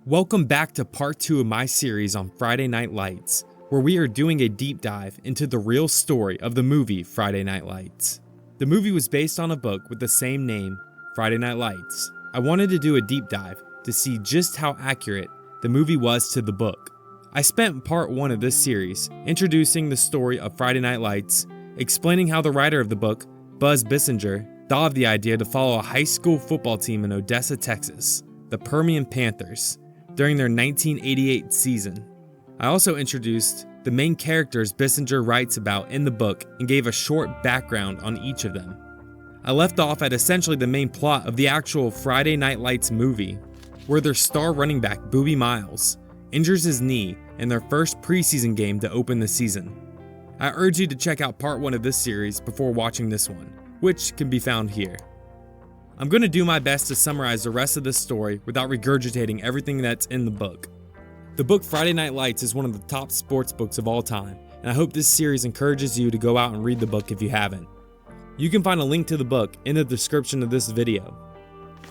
Welcome back to part 2 of my series on Friday Night Lights, where we are doing a deep dive into the real story of the movie Friday Night Lights. The movie was based on a book with the same name, Friday Night Lights. I wanted to do a deep dive to see just how accurate the movie was to the book. I spent part 1 of this series introducing the story of Friday Night Lights, explaining how the writer of the book, Buzz Bissinger, thought of the idea to follow a high school football team in Odessa, Texas, the Permian Panthers, during their 1988 season. I also introduced the main characters Bissinger writes about in the book and gave a short background on each of them. I left off at essentially the main plot of the actual Friday Night Lights movie, where their star running back Boobie Miles injures his knee in their first preseason game to open the season. I urge you to check out part 1 of this series before watching this one, which can be found here. I'm going to do my best to summarize the rest of this story without regurgitating everything that's in the book. The book Friday Night Lights is one of the top sports books of all time, and I hope this series encourages you to go out and read the book if you haven't. You can find a link to the book in the description of this video.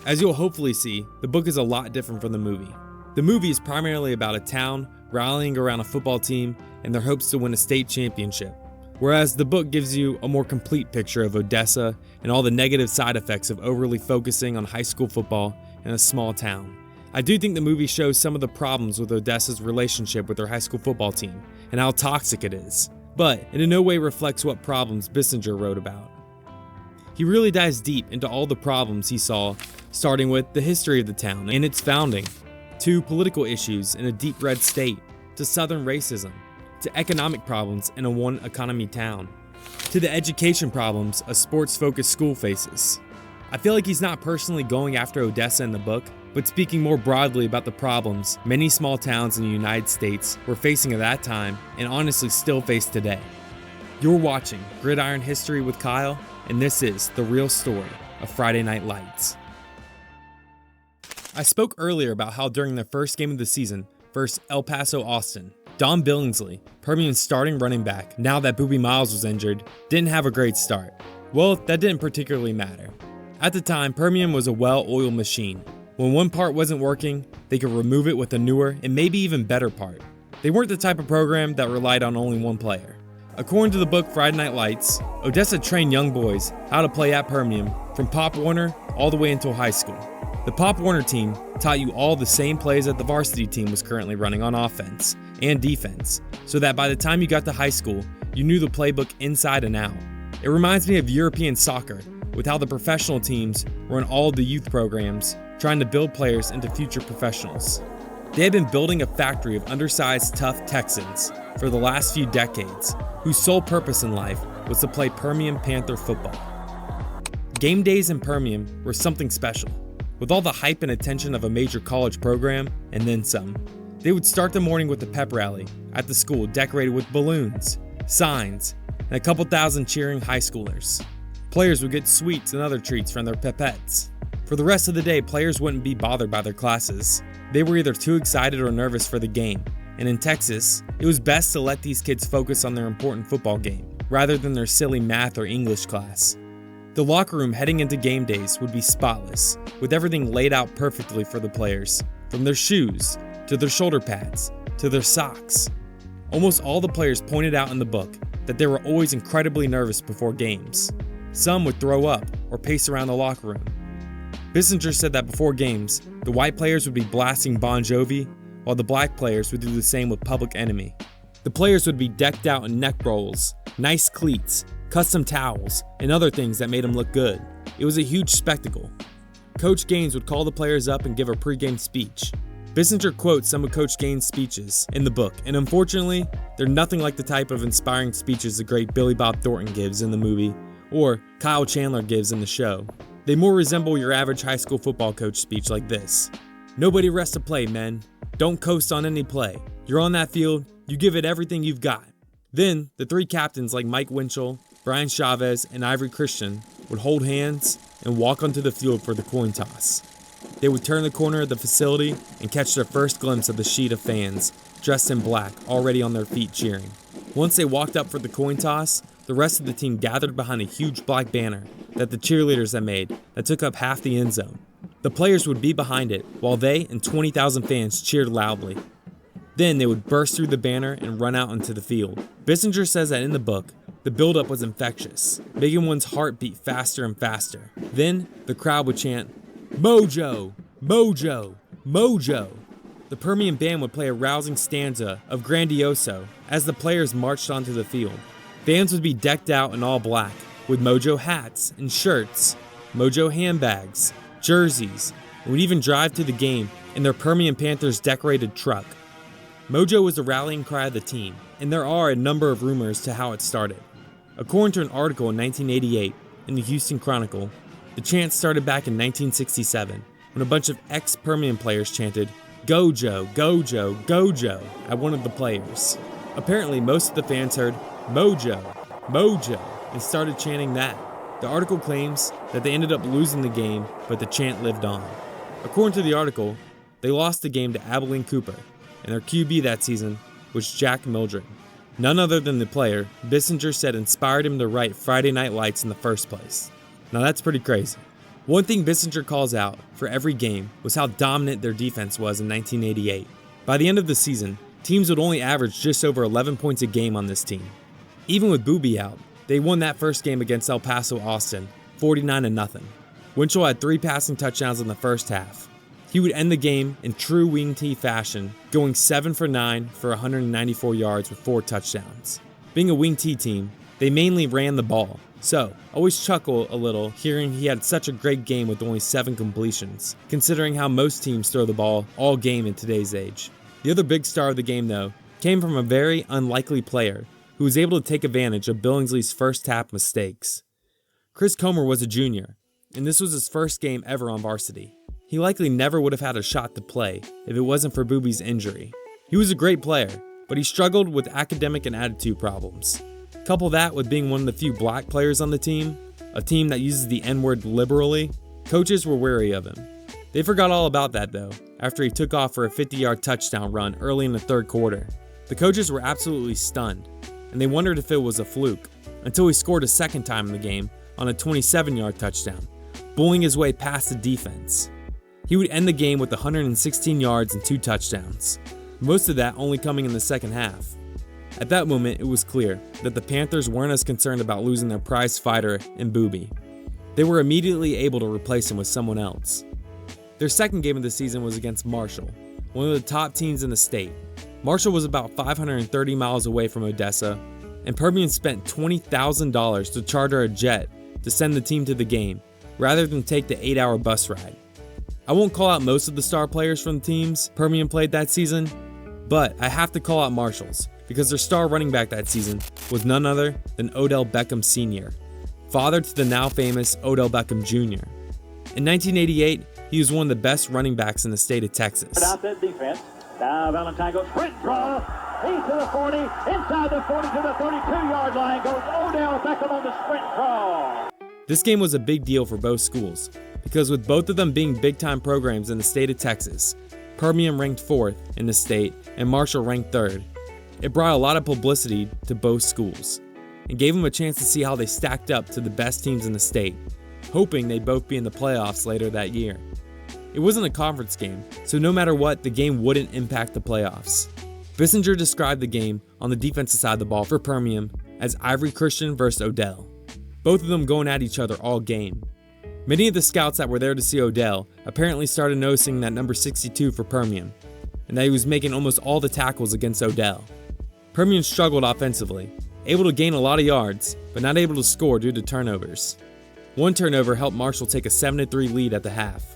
As you'll hopefully see, the book is a lot different from the movie. The movie is primarily about a town rallying around a football team and their hopes to win a state championship, whereas the book gives you a more complete picture of Odessa and all the negative side effects of overly focusing on high school football in a small town. I do think the movie shows some of the problems with Odessa's relationship with their high school football team and how toxic it is, but it in no way reflects what problems Bissinger wrote about. He really dives deep into all the problems he saw, starting with the history of the town and its founding, to political issues in a deep red state, to southern racism, to economic problems in a one-economy town, to the education problems a sports-focused school faces. I feel like he's not personally going after Odessa in the book, but speaking more broadly about the problems many small towns in the United States were facing at that time and honestly still face today. You're watching Gridiron History with Kyle, and this is the real story of Friday Night Lights. I spoke earlier about how during their first game of the season versus El Paso Austin, Don Billingsley, Permian's starting running back, now that Boobie Miles was injured, didn't have a great start. Well, that didn't particularly matter. At the time, Permian was a well-oiled machine. When one part wasn't working, they could remove it with a newer and maybe even better part. They weren't the type of program that relied on only one player. According to the book Friday Night Lights, Odessa trained young boys how to play at Permian from Pop Warner all the way until high school. The Pop Warner team taught you all the same plays that the varsity team was currently running on offense and defense, so that by the time you got to high school, you knew the playbook inside and out. It reminds me of European soccer, with how the professional teams run all the youth programs, trying to build players into future professionals. They had been building a factory of undersized, tough Texans for the last few decades, whose sole purpose in life was to play Permian Panther football. Game days in Permian were something special, with all the hype and attention of a major college program, and then some. They would start the morning with a pep rally at the school decorated with balloons, signs, and a couple thousand cheering high schoolers. Players would get sweets and other treats from their pipettes. For the rest of the day, players wouldn't be bothered by their classes. They were either too excited or nervous for the game, and in Texas, it was best to let these kids focus on their important football game, rather than their silly math or English class. The locker room heading into game days would be spotless, with everything laid out perfectly for the players, from their shoes, to their shoulder pads, to their socks. Almost all the players pointed out in the book that they were always incredibly nervous before games. Some would throw up or pace around the locker room. Bissinger said that before games, the white players would be blasting Bon Jovi, while the black players would do the same with Public Enemy. The players would be decked out in neck rolls, nice cleats, custom towels, and other things that made them look good. It was a huge spectacle. Coach Gaines would call the players up and give a pregame speech. Bissinger quotes some of Coach Gaines' speeches in the book, and unfortunately, they're nothing like the type of inspiring speeches the great Billy Bob Thornton gives in the movie, or Kyle Chandler gives in the show. They more resemble your average high school football coach speech like this. Nobody rests a play, men. Don't coast on any play. You're on that field, you give it everything you've got. Then, the three captains like Mike Winchell, Brian Chavez, and Ivory Christian would hold hands and walk onto the field for the coin toss. They would turn the corner of the facility and catch their first glimpse of the sheet of fans, dressed in black, already on their feet cheering. Once they walked up for the coin toss, the rest of the team gathered behind a huge black banner that the cheerleaders had made that took up half the end zone. The players would be behind it while they and 20,000 fans cheered loudly. Then they would burst through the banner and run out into the field. Bissinger says that in the book, the buildup was infectious, making one's heart beat faster and faster. Then the crowd would chant, "Mojo! Mojo! Mojo!" The Permian band would play a rousing stanza of Grandioso as the players marched onto the field. Fans would be decked out in all black, with Mojo hats and shirts, Mojo handbags, jerseys, and would even drive to the game in their Permian Panthers decorated truck. Mojo was the rallying cry of the team, and there are a number of rumors to how it started. According to an article in 1988 in the Houston Chronicle, the chant started back in 1967 when a bunch of ex-Permian players chanted, "Gojo, Gojo, Gojo" at one of the players. Apparently, most of the fans heard "Mojo, Mojo" and started chanting that. The article claims that they ended up losing the game, but the chant lived on. According to the article, they lost the game to Abilene Cooper, and their QB that season was Jack Mildred. None other than the player Bissinger said inspired him to write Friday Night Lights in the first place. Now that's pretty crazy. One thing Bissinger calls out for every game was how dominant their defense was in 1988. By the end of the season, teams would only average just over 11 points a game on this team. Even with Boobie out, they won that first game against El Paso Austin, 49-0. Winchell had 3 passing touchdowns in the first half. He would end the game in true wing T fashion, going 7 for 9 for 194 yards with 4 touchdowns. Being a wing T team, they mainly ran the ball, so always chuckle a little hearing he had such a great game with only 7 completions, considering how most teams throw the ball all game in today's age. The other big star of the game, though, came from a very unlikely player who was able to take advantage of Billingsley's first half mistakes. Chris Comer was a junior, and this was his first game ever on varsity. He likely never would have had a shot to play if it wasn't for Boobie's injury. He was a great player, but he struggled with academic and attitude problems. Couple that with being one of the few black players on the team, a team that uses the N-word liberally, coaches were wary of him. They forgot all about that though, after he took off for a 50-yard touchdown run early in the third quarter. The coaches were absolutely stunned, and they wondered if it was a fluke, until he scored a second time in the game on a 27-yard touchdown, bullying his way past the defense. He would end the game with 116 yards and 2 touchdowns, most of that only coming in the second half. At that moment, it was clear that the Panthers weren't as concerned about losing their prize fighter in Boobie. They were immediately able to replace him with someone else. Their second game of the season was against Marshall, one of the top teams in the state. Marshall was about 530 miles away from Odessa, and Permian spent $20,000 to charter a jet to send the team to the game, rather than take the 8-hour bus ride. I won't call out most of the star players from the teams Permian played that season, but I have to call out Marshall's, because their star running back that season was none other than Odell Beckham Sr., father to the now famous Odell Beckham Jr. In 1988, he was one of the best running backs in the state of Texas. Out that defense. Now Valentine goes sprint draw. He's to the 40, inside the 40 to the 32-yard line goes Odell Beckham on the sprint draw. This game was a big deal for both schools, because with both of them being big-time programs in the state of Texas, Permian ranked 4th in the state and Marshall ranked 3rd. It brought a lot of publicity to both schools, and gave them a chance to see how they stacked up to the best teams in the state, hoping they'd both be in the playoffs later that year. It wasn't a conference game, so no matter what, the game wouldn't impact the playoffs. Bissinger described the game on the defensive side of the ball for Permian as Ivory Christian versus Odell, both of them going at each other all game. Many of the scouts that were there to see Odell apparently started noticing that number 62 for Permian, and that he was making almost all the tackles against Odell. Permian struggled offensively, able to gain a lot of yards, but not able to score due to turnovers. One turnover helped Marshall take a 7-3 lead at the half.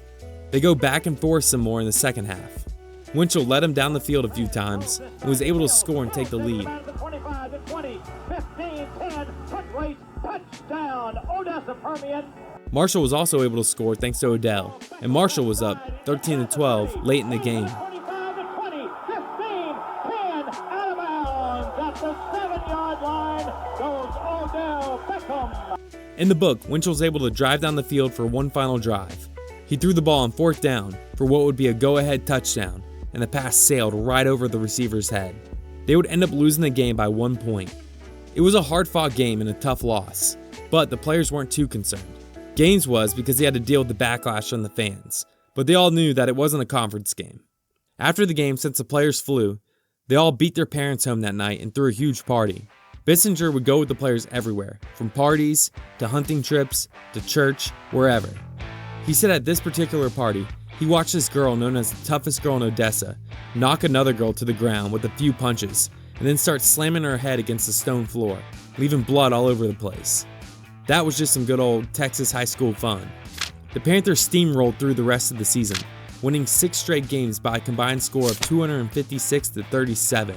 They go back and forth some more in the second half. Winchell led him down the field a few times and was able to score and take the lead. 25 to 20, 15, 10, foot race, touchdown, Odessa Permian. Marshall was also able to score thanks to Odell, and Marshall was up 13-12 late in the game. 25 to 20, 15, 10, out of bounds at the 7-yard line goes Odell Beckham. In the book, Winchell was able to drive down the field for one final drive. He threw the ball on 4th down for what would be a go-ahead touchdown, and the pass sailed right over the receiver's head. They would end up losing the game by 1 point. It was a hard-fought game and a tough loss, but the players weren't too concerned. Gaines was because he had to deal with the backlash from the fans, but they all knew that it wasn't a conference game. After the game, since the players flew, they all beat their parents home that night and threw a huge party. Bissinger would go with the players everywhere, from parties to hunting trips to church, wherever. He said at this particular party, he watched this girl known as the toughest girl in Odessa knock another girl to the ground with a few punches and then start slamming her head against the stone floor, leaving blood all over the place. That was just some good old Texas high school fun. The Panthers steamrolled through the rest of the season, winning 6 straight games by a combined score of 256-37.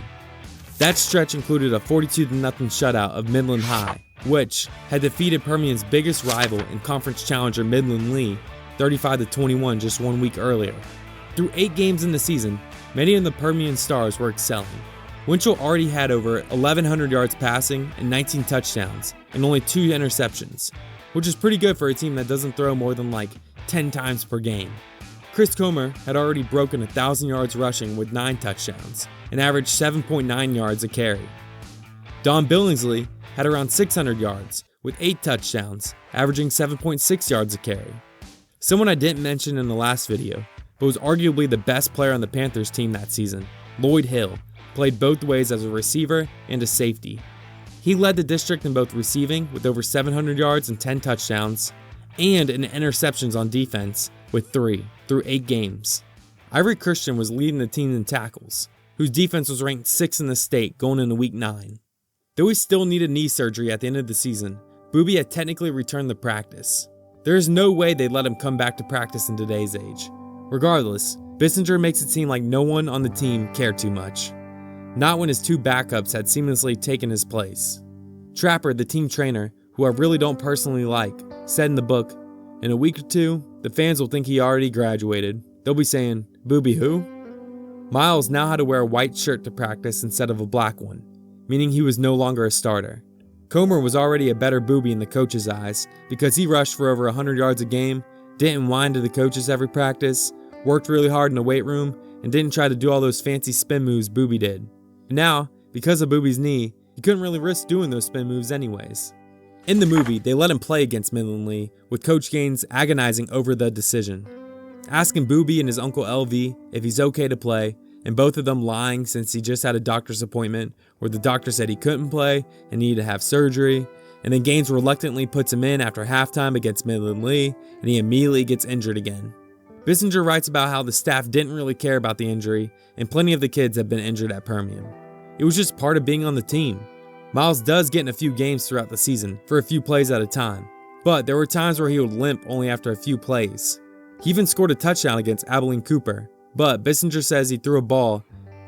That stretch included a 42-0 shutout of Midland High, which had defeated Permian's biggest rival and conference challenger Midland Lee 35-21 just 1 week earlier. Through 8 games in the season, many of the Permian stars were excelling. Winchell already had over 1,100 yards passing and 19 touchdowns and only 2 interceptions, which is pretty good for a team that doesn't throw more than like 10 times per game. Chris Comer had already broken 1,000 yards rushing with 9 touchdowns and averaged 7.9 yards a carry. Don Billingsley had around 600 yards with 8 touchdowns, averaging 7.6 yards a carry. Someone I didn't mention in the last video, but was arguably the best player on the Panthers team that season, Lloyd Hill, played both ways as a receiver and a safety. He led the district in both receiving with over 700 yards and 10 touchdowns, and in interceptions on defense with 3 through 8 games. Ivory Christian was leading the team in tackles, whose defense was ranked 6th in the state going into week 9. Though he still needed knee surgery at the end of the season, Booby had technically returned to practice. There is no way they'd let him come back to practice in today's age. Regardless, Bissinger makes it seem like no one on the team cared too much. Not when his 2 backups had seamlessly taken his place. Trapper, the team trainer, who I really don't personally like, said in the book, "In a week or 2, the fans will think he already graduated. They'll be saying, 'Booby who?'" Miles now had to wear a white shirt to practice instead of a black one, meaning he was no longer a starter. Comer was already a better Booby in the coach's eyes because he rushed for over 100 yards a game, didn't whine to the coaches every practice, worked really hard in the weight room, and didn't try to do all those fancy spin moves Booby did. And now, because of Booby's knee, he couldn't really risk doing those spin moves anyways. In the movie, they let him play against Midland Lee, with Coach Gaines agonizing over the decision, asking Booby and his uncle LV if he's okay to play, and both of them lying since he just had a doctor's appointment where the doctor said he couldn't play and needed to have surgery, and then Gaines reluctantly puts him in after halftime against Midland Lee, and he immediately gets injured again. Bissinger writes about how the staff didn't really care about the injury, and plenty of the kids have been injured at Permian. It was just part of being on the team. Miles does get in a few games throughout the season, for a few plays at a time, but there were times where he would limp only after a few plays. He even scored a touchdown against Abilene Cooper, but Bissinger says he threw a ball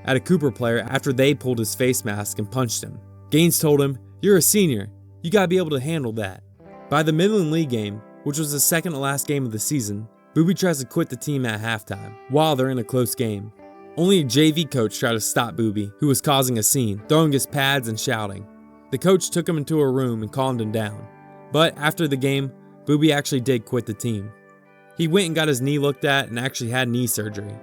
at a Cooper player after they pulled his face mask and punched him. Gaines told him, "You're a senior, you gotta be able to handle that." By the Midland Lee game, which was the second to last game of the season, Booby tries to quit the team at halftime, while they're in a close game. Only a JV coach tried to stop Booby, who was causing a scene, throwing his pads and shouting. The coach took him into a room and calmed him down. But after the game, Booby actually did quit the team. He went and got his knee looked at and actually had knee surgery.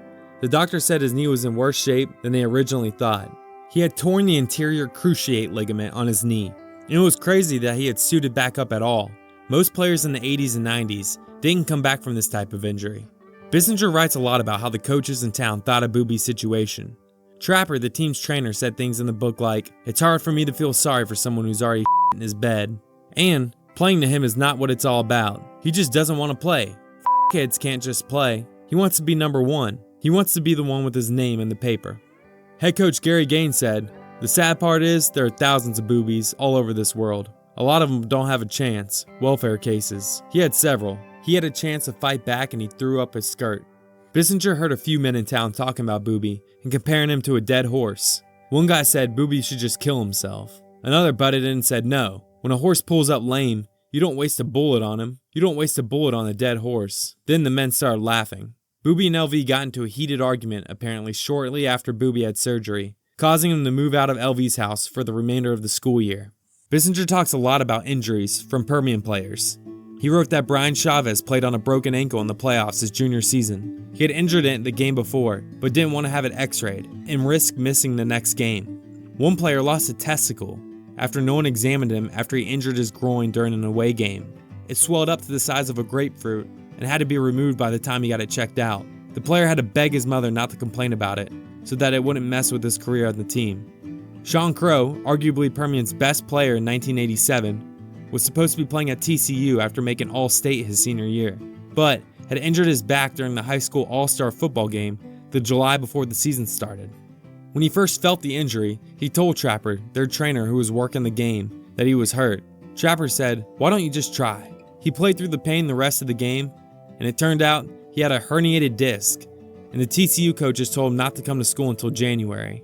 The doctor said his knee was in worse shape than they originally thought. He had torn the anterior cruciate ligament on his knee, and it was crazy that he had suited back up at all. Most players in the 80s and 90s didn't come back from this type of injury. Bissinger writes a lot about how the coaches in town thought of Booby's situation. Trapper, the team's trainer, said things in the book like, "It's hard for me to feel sorry for someone who's already in his bed," and playing to him is not what it's all about. He just doesn't want to play. Kids can't just play. He wants to be number 1. He wants to be the one with his name in the paper. Head coach Gary Gaines said, "The sad part is there are thousands of Boobies all over this world. A lot of them don't have a chance. Welfare cases. He had several. He had a chance to fight back and he threw up his skirt." Bissinger heard a few men in town talking about Booby and comparing him to a dead horse. One guy said Booby should just kill himself. Another butted in and said no. When a horse pulls up lame, you don't waste a bullet on him. You don't waste a bullet on a dead horse. Then the men started laughing. Booby and LV got into a heated argument apparently shortly after Booby had surgery, causing him to move out of LV's house for the remainder of the school year. Bissinger talks a lot about injuries from Permian players. He wrote that Brian Chavez played on a broken ankle in the playoffs his junior season. He had injured it the game before, but didn't want to have it x-rayed and risk missing the next game. One player lost a testicle after no one examined him after he injured his groin during an away game. It swelled up to the size of a grapefruit and had to be removed by the time he got it checked out. The player had to beg his mother not to complain about it, so that it wouldn't mess with his career on the team. Sean Crow, arguably Permian's best player in 1987, was supposed to be playing at TCU after making All-State his senior year, but had injured his back during the high school All-Star football game the July before the season started. When he first felt the injury, he told Trapper, their trainer who was working the game, that he was hurt. Trapper said, "Why don't you just try?" He played through the pain the rest of the game, and it turned out he had a herniated disc, and the TCU coaches told him not to come to school until January.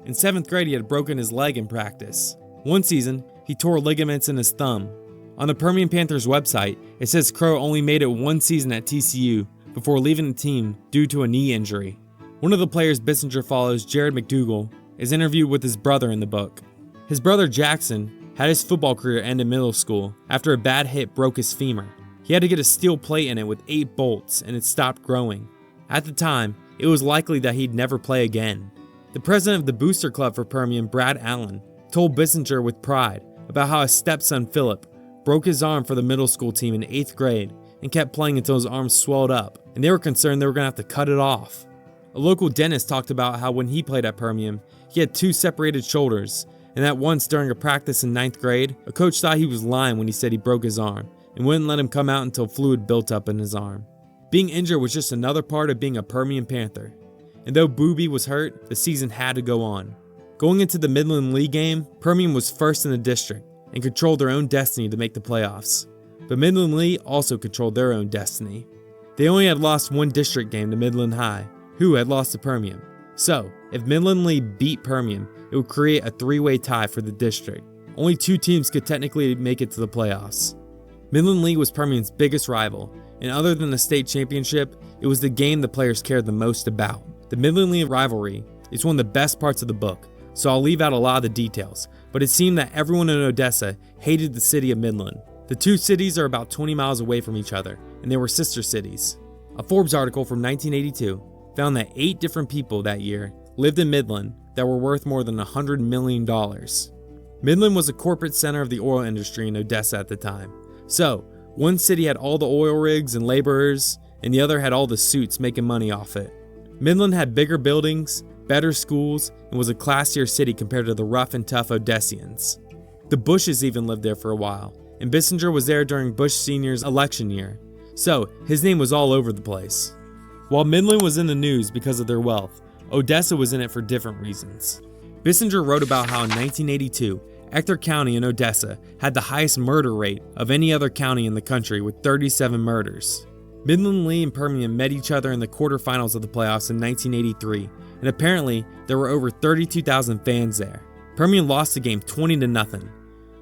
In 7th grade, he had broken his leg in practice. One season, he tore ligaments in his thumb. On the Permian Panthers website, it says Crow only made it one season at TCU before leaving the team due to a knee injury. One of the players Bissinger follows, Jared McDougal, is interviewed with his brother in the book. His brother Jackson had his football career end in middle school after a bad hit broke his femur. He had to get a steel plate in it with 8 bolts and it stopped growing. At the time, it was likely that he'd never play again. The president of the booster club for Permian, Brad Allen, told Bissinger with pride about how his stepson Philip broke his arm for the middle school team in 8th grade and kept playing until his arm swelled up, and they were concerned they were going to have to cut it off. A local dentist talked about how when he played at Permian, he had 2 separated shoulders, and that once during a practice in 9th grade, a coach thought he was lying when he said he broke his arm and wouldn't let him come out until fluid built up in his arm. Being injured was just another part of being a Permian Panther, and though Booby was hurt, the season had to go on. Going into the Midland Lee game, Permian was first in the district and controlled their own destiny to make the playoffs. But Midland Lee also controlled their own destiny. They only had lost one district game to Midland High, who had lost to Permian. So, if Midland Lee beat Permian, it would create a 3-way tie for the district. Only 2 teams could technically make it to the playoffs. Midland Lee was Permian's biggest rival, and other than the state championship, it was the game the players cared the most about. The Midland Lee rivalry is one of the best parts of the book, so I'll leave out a lot of the details, but it seemed that everyone in Odessa hated the city of Midland. The 2 cities are about 20 miles away from each other, and they were sister cities. A Forbes article from 1982 found that 8 different people that year lived in Midland that were worth more than $100 million. Midland was a corporate center of the oil industry in Odessa at the time. So, one city had all the oil rigs and laborers, and the other had all the suits making money off it. Midland had bigger buildings, better schools, and was a classier city compared to the rough and tough Odessians. The Bushes even lived there for a while, and Bissinger was there during Bush Sr.'s election year, so his name was all over the place. While Midland was in the news because of their wealth, Odessa was in it for different reasons. Bissinger wrote about how in 1982, Ector County in Odessa had the highest murder rate of any other county in the country with 37 murders. Midland Lee and Permian met each other in the quarterfinals of the playoffs in 1983, and apparently there were over 32,000 fans there. Permian lost the game 20-0.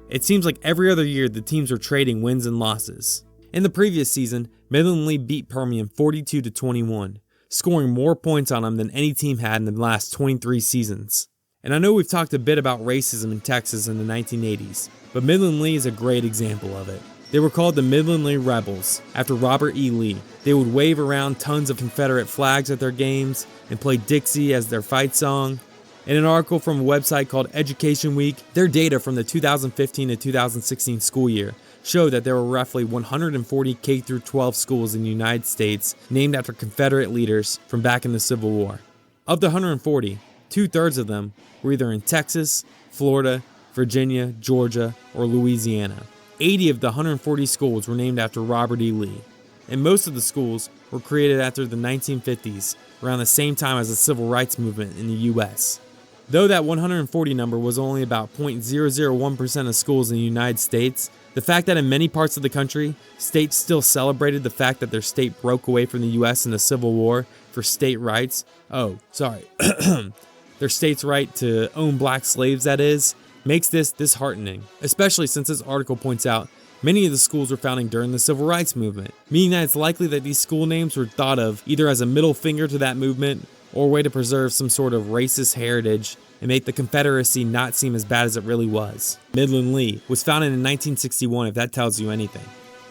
It seems like every other year the teams were trading wins and losses. In the previous season, Midland Lee beat Permian 42-21, scoring more points on them than any team had in the last 23 seasons. And I know we've talked a bit about racism in Texas in the 1980s, but Midland Lee is a great example of it. They were called the Midland Lee Rebels after Robert E. Lee. They would wave around tons of Confederate flags at their games and play Dixie as their fight song. In an article from a website called Education Week, their data from the 2015 to 2016 school year showed that there were roughly 140 K-12 schools in the United States named after Confederate leaders from back in the Civil War. Of the 140, 2/3 of them were either in Texas, Florida, Virginia, Georgia, or Louisiana. 80 of the 140 schools were named after Robert E. Lee, and most of the schools were created after the 1950s, around the same time as the Civil Rights Movement in the U.S. Though that 140 number was only about 0.001% of schools in the United States, the fact that in many parts of the country, states still celebrated the fact that their state broke away from the U.S. in the Civil War for state rights, their state's right to own black slaves, that is, makes this disheartening, especially since this article points out many of the schools were founded during the Civil Rights Movement, meaning that it's likely that these school names were thought of either as a middle finger to that movement or a way to preserve some sort of racist heritage and make the Confederacy not seem as bad as it really was. Midland Lee was founded in 1961, if that tells you anything.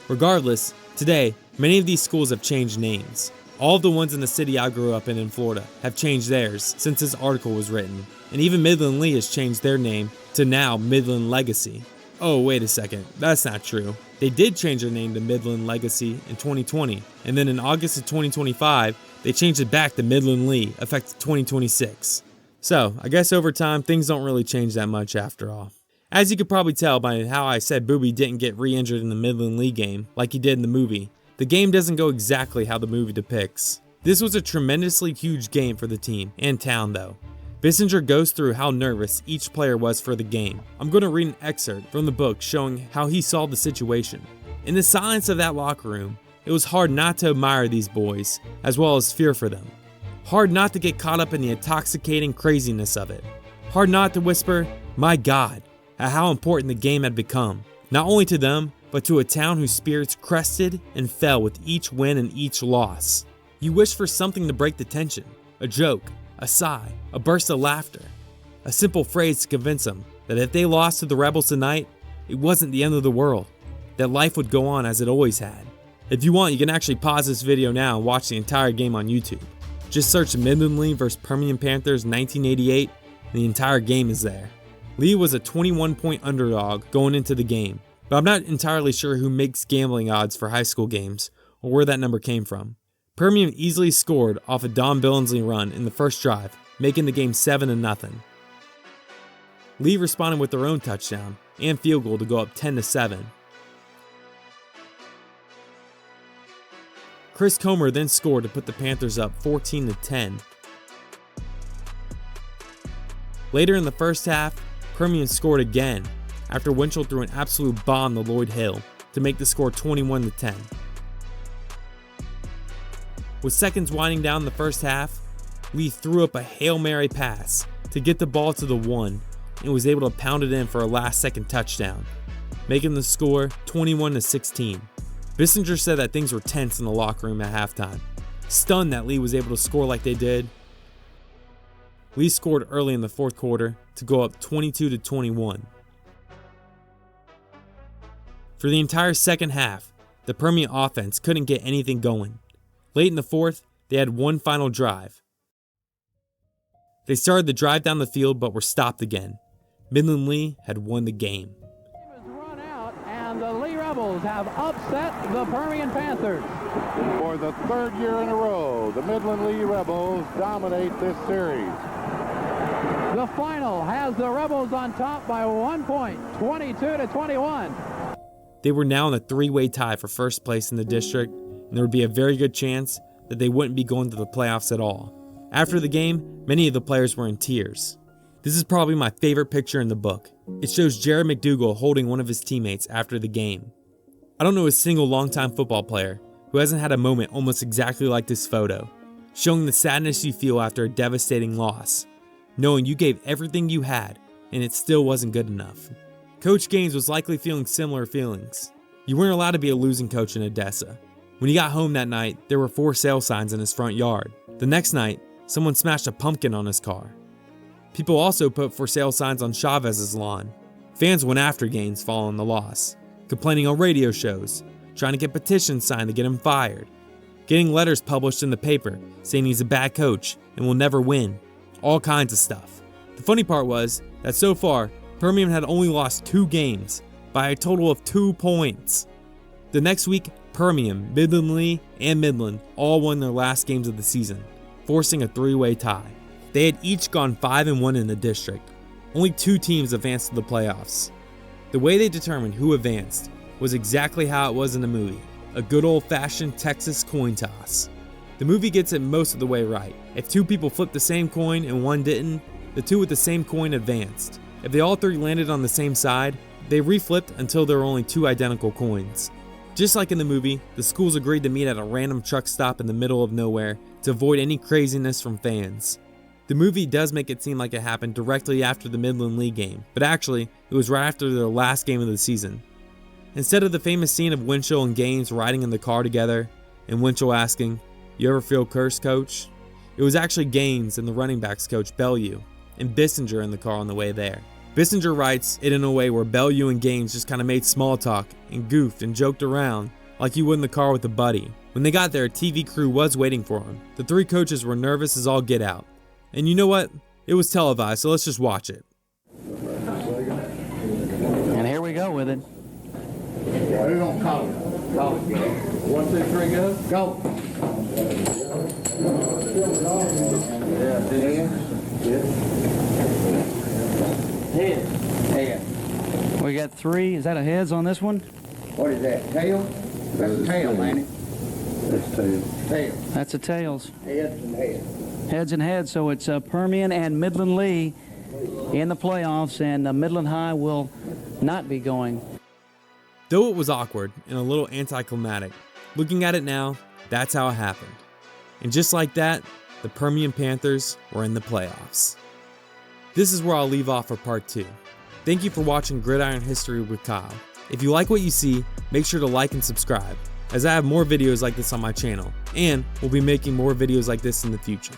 Regardless, today, many of these schools have changed names. All of the ones in the city I grew up in Florida have changed theirs since this article was written, and even Midland Lee has changed their name to now Midland Legacy. Oh, wait a second, that's not true. They did change their name to Midland Legacy in 2020, and then in August of 2025, they changed it back to Midland Lee, effective 2026. So, I guess over time, things don't really change that much after all. As you could probably tell by how I said Booby didn't get re-injured in the Midland Lee game, like he did in the movie, the game doesn't go exactly how the movie depicts. This was a tremendously huge game for the team and town though. Bissinger goes through how nervous each player was for the game. I'm going to read an excerpt from the book showing how he saw the situation. In the silence of that locker room, it was hard not to admire these boys, as well as fear for them. Hard not to get caught up in the intoxicating craziness of it. Hard not to whisper, "My God," at how important the game had become, not only to them, but to a town whose spirits crested and fell with each win and each loss. You wish for something to break the tension, a joke, a sigh, a burst of laughter, a simple phrase to convince them that if they lost to the Rebels tonight, it wasn't the end of the world, that life would go on as it always had. If you want, you can actually pause this video now and watch the entire game on YouTube. Just search Midland Lee vs. Permian Panthers 1988 and the entire game is there. Lee was a 21-point underdog going into the game, but I'm not entirely sure who makes gambling odds for high school games or where that number came from. Permian easily scored off a Don Billingsley run in the first drive, making the game 7-0. Lee responded with their own touchdown and field goal to go up 10-7. Chris Comer then scored to put the Panthers up 14-10. Later in the first half, Permian scored again after Winchell threw an absolute bomb to Lloyd Hill to make the score 21-10. With seconds winding down the first half, Lee threw up a Hail Mary pass to get the ball to the 1 and was able to pound it in for a last-second touchdown, making the score 21-16. Bissinger said that things were tense in the locker room at halftime. Stunned that Lee was able to score like they did, Lee scored early in the fourth quarter to go up 22-21. For the entire second half, the Permian offense couldn't get anything going. Late in the fourth, they had one final drive. They started the drive down the field but were stopped again. Midland Lee had won the game. Run out, and the Lee Rebels have upset the Permian Panthers. For the third year in a row, the Midland Lee Rebels dominate this series. The final has the Rebels on top by 1 point, 22-21. They were now in a three-way tie for first place in the district, and there would be a very good chance that they wouldn't be going to the playoffs at all. After the game, many of the players were in tears. This is probably my favorite picture in the book. It shows Jared McDougal holding one of his teammates after the game. I don't know a single longtime football player who hasn't had a moment almost exactly like this photo, showing the sadness you feel after a devastating loss, knowing you gave everything you had and it still wasn't good enough. Coach Gaines was likely feeling similar feelings. You weren't allowed to be a losing coach in Odessa. When he got home that night, there were 4 sale signs in his front yard. The next night, someone smashed a pumpkin on his car. People also put for sale signs on Chavez's lawn. Fans went after Gaines following the loss, complaining on radio shows, trying to get petitions signed to get him fired, getting letters published in the paper saying he's a bad coach and will never win, all kinds of stuff. The funny part was that so far, Permian had only lost 2 games by a total of 2 points. The next week, Permian, Midland Lee, and Midland all won their last games of the season, forcing a 3-way tie. They had each gone 5-1 in the district. Only 2 teams advanced to the playoffs. The way they determined who advanced was exactly how it was in the movie, a good old-fashioned Texas coin toss. The movie gets it most of the way right. If 2 people flipped the same coin and one didn't, the 2 with the same coin advanced. If they all 3 landed on the same side, they reflipped until there were only 2 identical coins. Just like in the movie, the schools agreed to meet at a random truck stop in the middle of nowhere to avoid any craziness from fans. The movie does make it seem like it happened directly after the Midland Lee game, but actually, it was right after their last game of the season. Instead of the famous scene of Winchell and Gaines riding in the car together, and Winchell asking, "You ever feel cursed, coach?" It was actually Gaines and the running backs coach, Bellew, and Bissinger in the car on the way there. Bissinger writes it in a way where Bellew and Gaines just kind of made small talk and goofed and joked around like you would in the car with a buddy. When they got there, a TV crew was waiting for them. The 3 coaches were nervous as all get out. And you know what? It was televised, so let's just watch it. And here we go. with it. We're going to call it. Call it, Gary. 1, 2, 3, go. Go. Head. Head. We got 3. Is that a heads on this one? What is that? Tail? That's a tail, ain't it? That's tail. Tail. That's a tails. Heads and heads. Heads and heads. So it's Permian and Midland Lee in the playoffs, and Midland High will not be going. Though it was awkward and a little anticlimactic, looking at it now, that's how it happened. And just like that, the Permian Panthers were in the playoffs. This is where I'll leave off for part 2. Thank you for watching Gridiron History with Kyle. If you like what you see, make sure to like and subscribe, as I have more videos like this on my channel, and we'll be making more videos like this in the future.